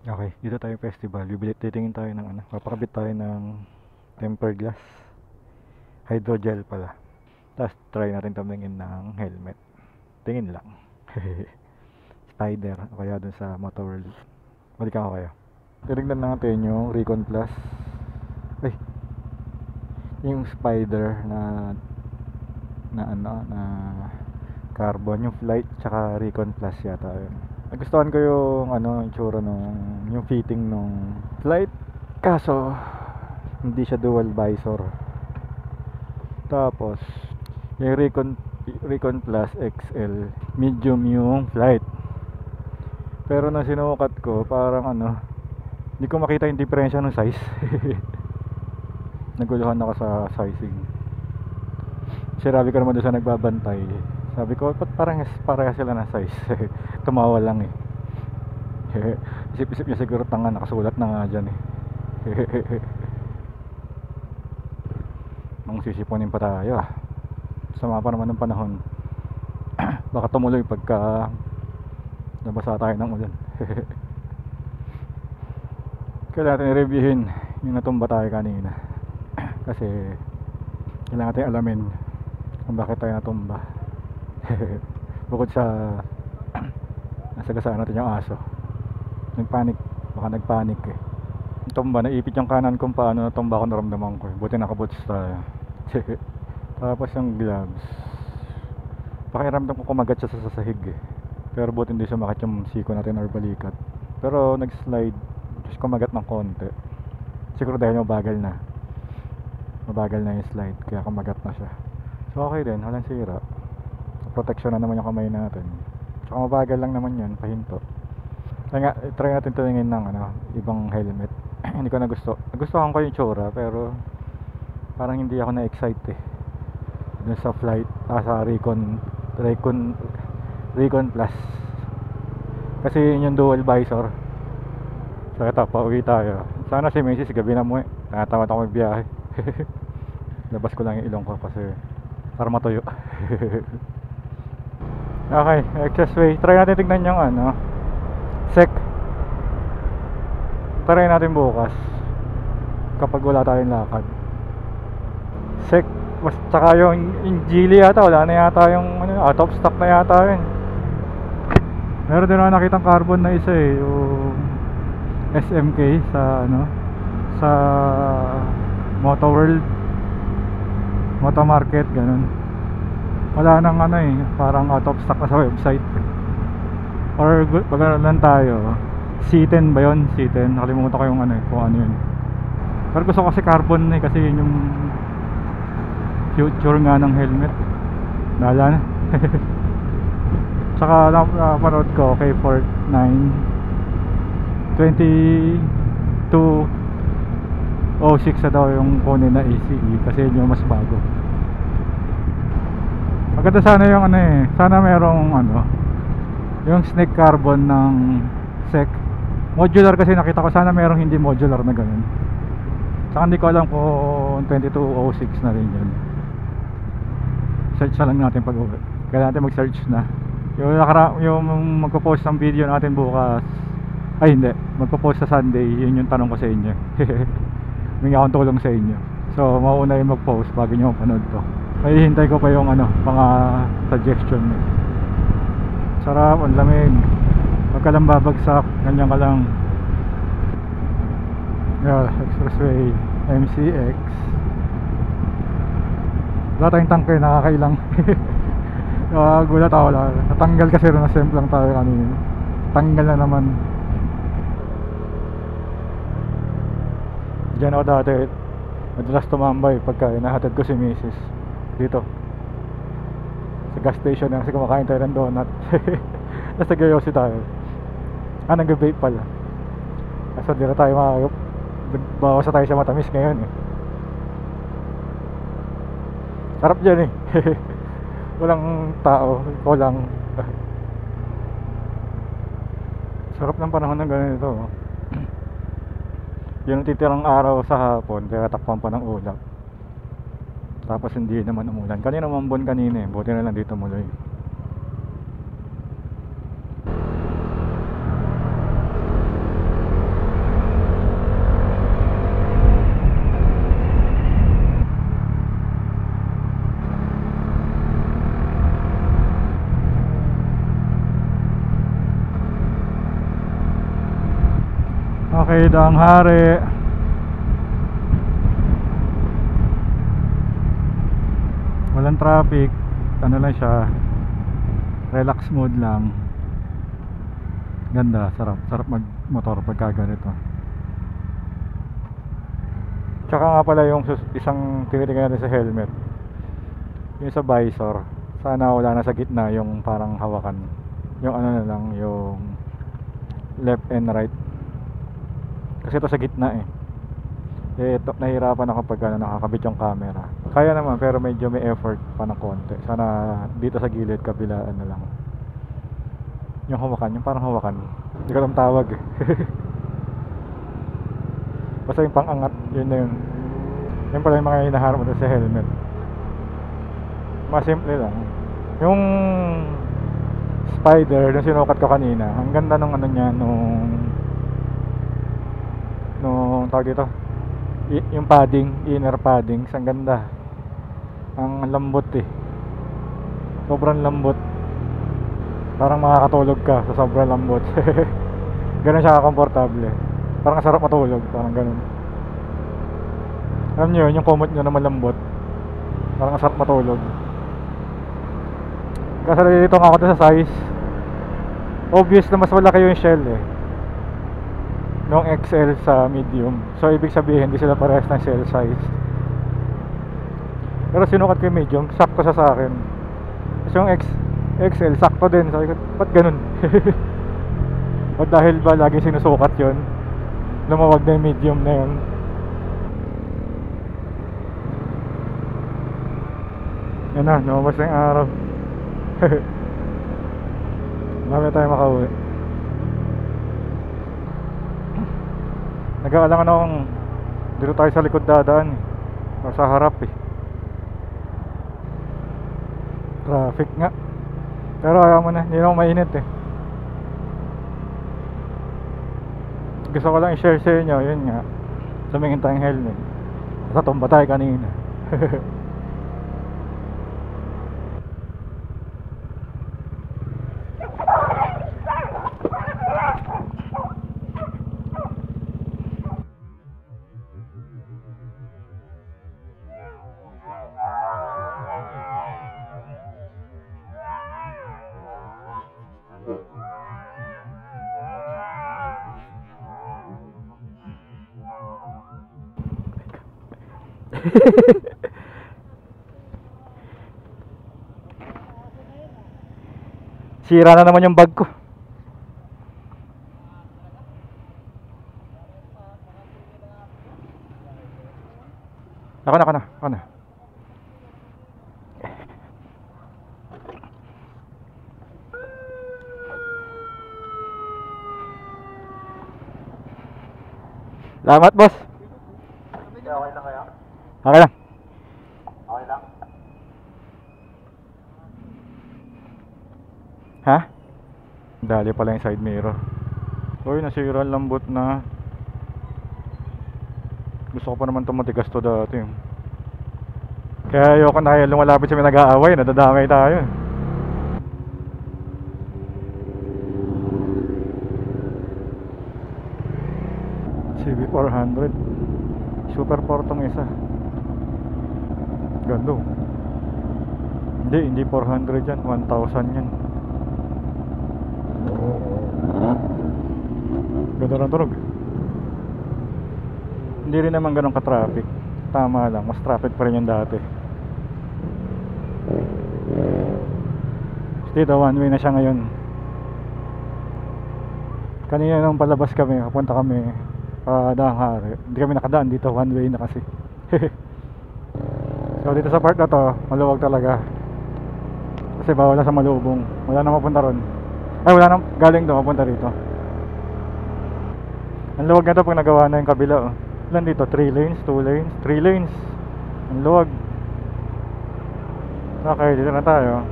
Okay, dito tayo festival. Titingin tayo ng ano, papakabit tayo ng tempered glass. Hydrogel pala. Tapos try natin tumingin ng helmet. Tingin lang. Spider, o kaya dun sa Moto World. Balikan ko kayo. Titignan natin yung Recon Plus. Ay, yung Spider na ano, na carbon, yung Flight, tsaka Recon Plus yata yun. Nagustuhan ko yung ano, yung tsura nung, yung fitting nung Flight. Kaso, hindi siya dual visor. Tapos, yung Recon Plus XL, medium yung Flight. Pero na sinukat ko, parang ano, hindi ko makita yung diferensya ng size. Naguluhan ako sa sizing. Sinabi ko naman doon sa nagbabantay. Sabi ko, ba't parang pareha sila na size? Tumawa lang eh. Isip-isip niya siguro tanga, nakasulat na nga dyan eh. Mang sisiponin pa tayo ah. Sama pa naman ng panahon. Baka tumuloy pagka nabasa tayo ng ulan. Kaya natin i-reviewin yung natumba tayo kanina. Kasi kailangan natin alamin kung bakit tayo natumba. Bukod sa nasagasaan natin yung aso, nagpanik, baka nagpanik eh. Tumba, naipit yung kanan kung paano natumba ako, naramdaman ko eh. Buti nakaboots tayo. Tapos yung gloves, pakiramdam ko kumagat siya sa sahig eh. Pero buti hindi sumakit yung siko natin or balikat. Pero nag-slide, just kumagat ng konti. Siguro dahil mabagal na. Mabagal na yung slide, kaya kumagat na siya. So okay din, walang sira. Protection na naman yung kamay natin. Tsaka mabagal lang naman yan, pahinto. Kaya nga, try natin tumingin ng ano, ibang helmet. Hindi ko na gusto. Nagustuhan ko yung tsura, pero parang hindi ako na-excite eh. Dun sa Flight, sa Recon Plus. Kasi yun yung dual visor. So ito, pauwi tayo. Sana si Macy's gabi na mo eh. Nakatamad ako magbiyahe. Labas ko lang yung ilong ko kasi para matuyo. Okay, excess way. Try natin tignan yung ano, sec. Try natin bukas kapag wala tayong lakad. Sec, mas tsaka yung Geely yata, wala na yata yung ano, out of stock na yata yun. Meron din ako nakitang carbon na isa eh, yung SMK sa ano, sa Moto World, Moto Market, ganun. Wala nang ano eh, parang out of stock na sa website. Or baga lang tayo, C10 ba yun? C10, nakalimutan ko yung ano eh, kung ano yun. Pero gusto ko kasi carbon eh, kasi yun yung future nga ng helmet. Nala na. Tsaka napanood ko kay Fort 9 2206 na daw yung kunin na ACE kasi yun yung mas bago. Maganda sana yung ano eh, sana merong ano, yung snake carbon ng SEC modular, kasi nakita ko sana merong hindi modular na ganun. Saka hindi ko alam kung 2206 na rin yun. Search na lang natin pag uwi. Kaya natin mag-search na. Yung magpo-post ng video natin bukas, ay hindi, magpo-post sa Sunday, yun yung tanong ko sa inyo. May akong tulong sa inyo. So mauna yung mag-post bago nyo mapanood to. May hintay ko pa yung ano, mga suggestion. Sarap, ang lamig. Huwag ka lang babagsak, ganyan ka lang. Yeah, expressway MCX. Wala tayong tangke, nakakailang. Gulat ako lang. Natanggal kasi rin, na-simple lang tayo kanina. Tanggal na naman. Diyan ako dati, madalas tumambay pagka inahatid ko si Mrs. Dito sa gas station na, kasi kumakain tayo ng donut. Nasa Gayosi tayo. Nag-vape pala. Kasi di na tayo bawas na tayo sa matamis ngayon eh. Sarap dyan eh. Walang tao, ikaw lang. Sarap ng panahon ng ganito. Yung titirang araw sa hapon, kaya takpan pa ng ulap. Tapos hindi naman umulan. Kanina umambon kanina eh, buti na lang dito muloy. Okay, daang hari. Walang traffic. Ano lang siya, relax mode lang. Ganda, sarap. Sarap mag motor pagka ganito. Tsaka nga pala yung isang tinitingnan natin sa helmet, yung sa visor, sana wala na sa gitna yung parang hawakan. Yung ano na lang, yung left and right. Kasi ito sa gitna eh. Ito, nahirapan ako pag ano, nakakabit yung camera. Kaya naman pero medyo may effort pa ng konti. Sana dito sa gilid, kabilaan na lang. Yung hawakan, yung parang hawakan. Hindi ko alam tawag eh. Basta yung pang-angat, yun na yun. Yun pala yung mga hinaharap mo sa helmet. Mas simple lang. Yung Spider na sinukat ko kanina, ang ganda nung ano niya, nung tawag dito, yung padding, inner padding, ang ganda. Ang lambot eh. Sobrang lambot. Parang makakatulog ka sa sobrang lambot. Ganun siya komportable. Parang sarap matulog, parang ganun. Alam niyo yun, yung kumot nyo na malambot, parang sarap matulog. Kasi dito nga ako sa size, obvious na mas malaki yung shell eh nung XL sa medium. So ibig sabihin hindi sila parehas ng shell size. Pero sinukat ko yung medium, sakto siya sa akin. Kasi yung XL sakto din. Sabi ko, ba't ganun? O dahil ba laging sinusukat yun, lumawag na yung medium na yun. Yan na, lumabas na yung araw. Marami tayo makauwi. Nag-aalangan akong dito tayo sa likod dadaan o sa harap eh. Traffic nga. Pero ayaw mo na, hindi naman mainit eh. Gusto ko lang i-share sa inyo, yun nga, tumingin tayong helmet. Natumba tayo kanina. Sira na naman yung bag ko. Ako na. Salamat, boss. Okay lang kaya? Okay lang. Okay lang. Ha? Dali pala yung side mirror. Uy, nasira ang lambot na. Gusto ko pa naman itong matigas to dati. Kaya ayoko na lumalapit sa may nag-aaway. Nadadamay tayo. CB400 Super 4 tong isa. Ganda. Hindi 400 yan, 1,000 yan. Ganda ng tunog. Hindi rin naman ganun ka-traffic. Tama lang, mas traffic pa rin yung dati. Dito one way na siya ngayon. Kanina nung palabas kami, papunta kami Daang Hari, hindi kami nakadaan dito, one way na kasi. So dito sa part na to, maluwag talaga. Kasi bawal na sa malubong. Wala na mapunta ron. Ay, wala na galing doon mapunta rito. Ang luwag na to pag nagawa na yung kabila. Oh. Ilan dito? 3 lanes, 2 lanes, 3 lanes. Ang luwag. Okay, dito na tayo.